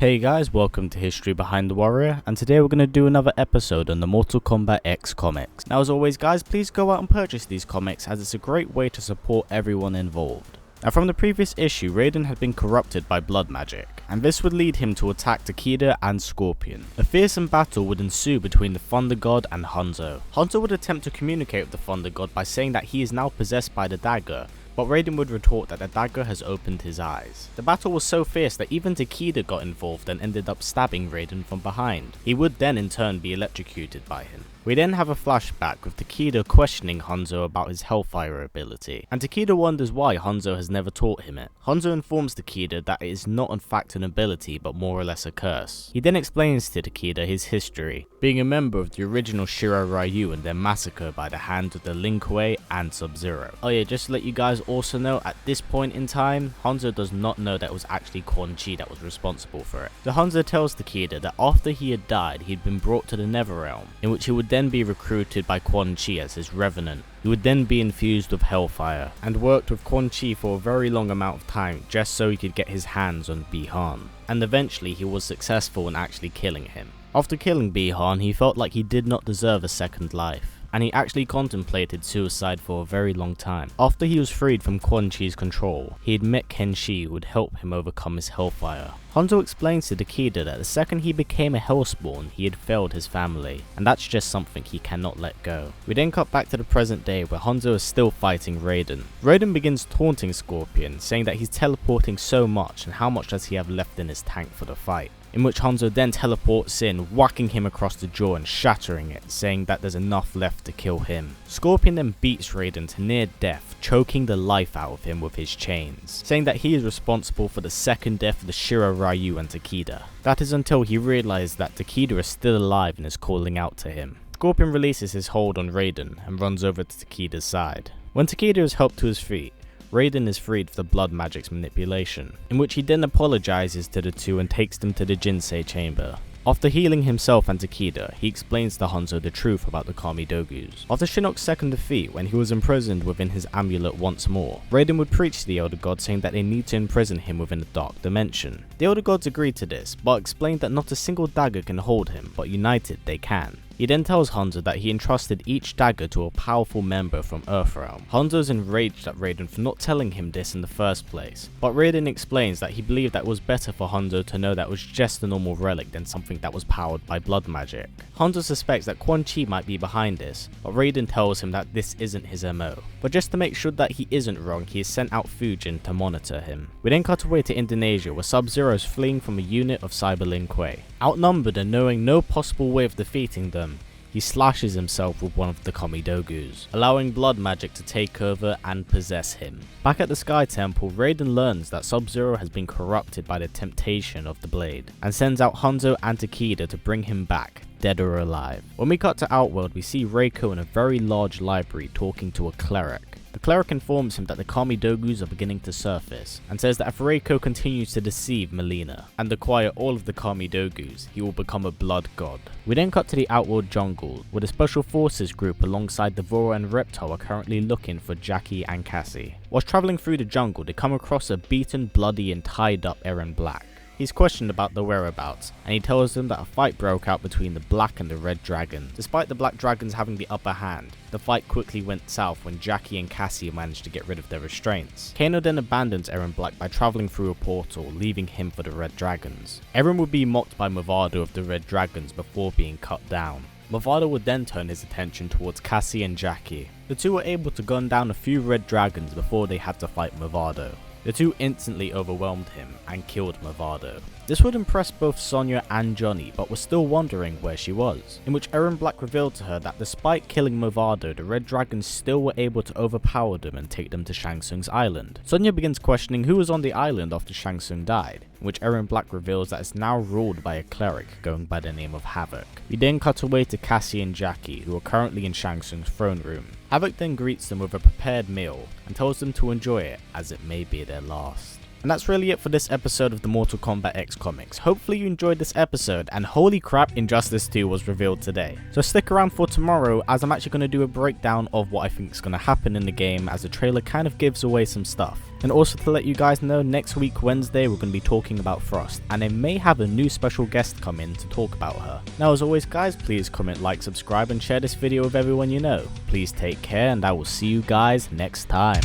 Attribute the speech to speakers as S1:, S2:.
S1: Hey guys, welcome to History Behind the Warrior, and today we're going to do another episode on the Mortal Kombat X comics. Now as always guys, please go out and purchase these comics as it's a great way to support everyone involved. Now from the previous issue, Raiden had been corrupted by blood magic, and this would lead him to attack Takeda and Scorpion. A fearsome battle would ensue between the Thunder God and Hanzo. Hanzo would attempt to communicate with the Thunder God by saying that he is now possessed by the dagger, but Raiden would retort that the dagger has opened his eyes. The battle was so fierce that even Takeda got involved and ended up stabbing Raiden from behind. He would then in turn be electrocuted by him. We then have a flashback with Takeda questioning Hanzo about his Hellfire ability, and Takeda wonders why Hanzo has never taught him it. Hanzo informs Takeda that it is not in fact an ability but more or less a curse. He then explains to Takeda his history, being a member of the original Shira Ryu and their massacre by the hands of the Lin Kuei and Sub-Zero. Oh yeah, just to let you guys also know, at this point in time, Hanzo does not know that it was actually Quan Chi that was responsible for it. So Hanzo tells Takeda that after he had died, he'd been brought to the Netherrealm, in which he would then be recruited by Quan Chi as his revenant. He would then be infused with Hellfire, and worked with Quan Chi for a very long amount of time just so he could get his hands on Bi-Han. And eventually he was successful in actually killing him. After killing Bi-Han, he felt like he did not deserve a second life, and he actually contemplated suicide for a very long time. After he was freed from Quan Chi's control, he had met Ken Shi who would help him overcome his Hellfire. Hanzo explains to Takeda that the second he became a Hellspawn, he had failed his family, and that's just something he cannot let go. We then cut back to the present day where Hanzo is still fighting Raiden. Raiden begins taunting Scorpion, saying that he's teleporting so much and how much does he have left in his tank for the fight, in which Hanzo then teleports in, whacking him across the jaw and shattering it, saying that there's enough left to kill him. Scorpion then beats Raiden to near death, choking the life out of him with his chains, saying that he is responsible for the second death of the Shira Ryu and Takeda. That is until he realizes that Takeda is still alive and is calling out to him. Scorpion releases his hold on Raiden and runs over to Takeda's side. When Takeda is helped to his feet, Raiden is freed for the blood magic's manipulation, in which he then apologizes to the two and takes them to the Jinsei chamber. After healing himself and Takeda, he explains to Hanzo the truth about the Kami-Dogus. After Shinnok's second defeat, when he was imprisoned within his amulet once more, Raiden would preach to the Elder Gods saying that they need to imprison him within the Dark Dimension. The Elder Gods agreed to this, but explained that not a single dagger can hold him, but united they can. He then tells Hanzo that he entrusted each dagger to a powerful member from Earthrealm. Hanzo is enraged at Raiden for not telling him this in the first place, but Raiden explains that he believed that it was better for Hanzo to know that it was just a normal relic than something that was powered by blood magic. Hanzo suspects that Quan Chi might be behind this, but Raiden tells him that this isn't his MO. But just to make sure that he isn't wrong, he has sent out Fujin to monitor him. We then cut away to Indonesia where Sub-Zero is fleeing from a unit of Cyber Lin Kuei. Outnumbered and knowing no possible way of defeating them, he slashes himself with one of the Kami-Dogus, allowing blood magic to take over and possess him. Back at the Sky Temple, Raiden learns that Sub-Zero has been corrupted by the temptation of the blade, and sends out Hanzo and Takeda to bring him back, dead or alive. When we cut to Outworld, we see Reiko in a very large library talking to a cleric. The cleric informs him that the Kami-Dogus are beginning to surface, and says that if Reiko continues to deceive Melina and acquire all of the Kami-Dogus, he will become a blood god. We then cut to the Outworld jungle, where the Special Forces group alongside Devora and Reptile are currently looking for Jackie and Cassie. Whilst travelling through the jungle, they come across a beaten, bloody and tied up Eren Black. He's questioned about the whereabouts, and he tells them that a fight broke out between the Black and the Red Dragon. Despite the Black Dragons having the upper hand, the fight quickly went south when Jackie and Cassie managed to get rid of their restraints. Kano then abandons Eren Black by travelling through a portal, leaving him for the Red Dragons. Eren would be mocked by Movado of the Red Dragons before being cut down. Movado would then turn his attention towards Cassie and Jackie. The two were able to gun down a few Red Dragons before they had to fight Movado. The two instantly overwhelmed him and killed Movado. This would impress both Sonya and Johnny, but was still wondering where she was, in which Eren Black revealed to her that despite killing Movado, the Red Dragons still were able to overpower them and take them to Shang Tsung's island. Sonya begins questioning who was on the island after Shang Tsung died, in which Eren Black reveals that it's now ruled by a cleric going by the name of Havoc. We then cut away to Cassie and Jackie, who are currently in Shang Tsung's throne room. Havoc then greets them with a prepared meal and tells them to enjoy it as it may be their last. And that's really it for this episode of the Mortal Kombat X comics. Hopefully you enjoyed this episode, and holy crap, Injustice 2 was revealed today. So stick around for tomorrow, as I'm actually going to do a breakdown of what I think is going to happen in the game, as the trailer kind of gives away some stuff. And also to let you guys know, next week Wednesday we're going to be talking about Frost, and I may have a new special guest come in to talk about her. Now as always guys, please comment, like, subscribe and share this video with everyone you know. Please take care, and I will see you guys next time.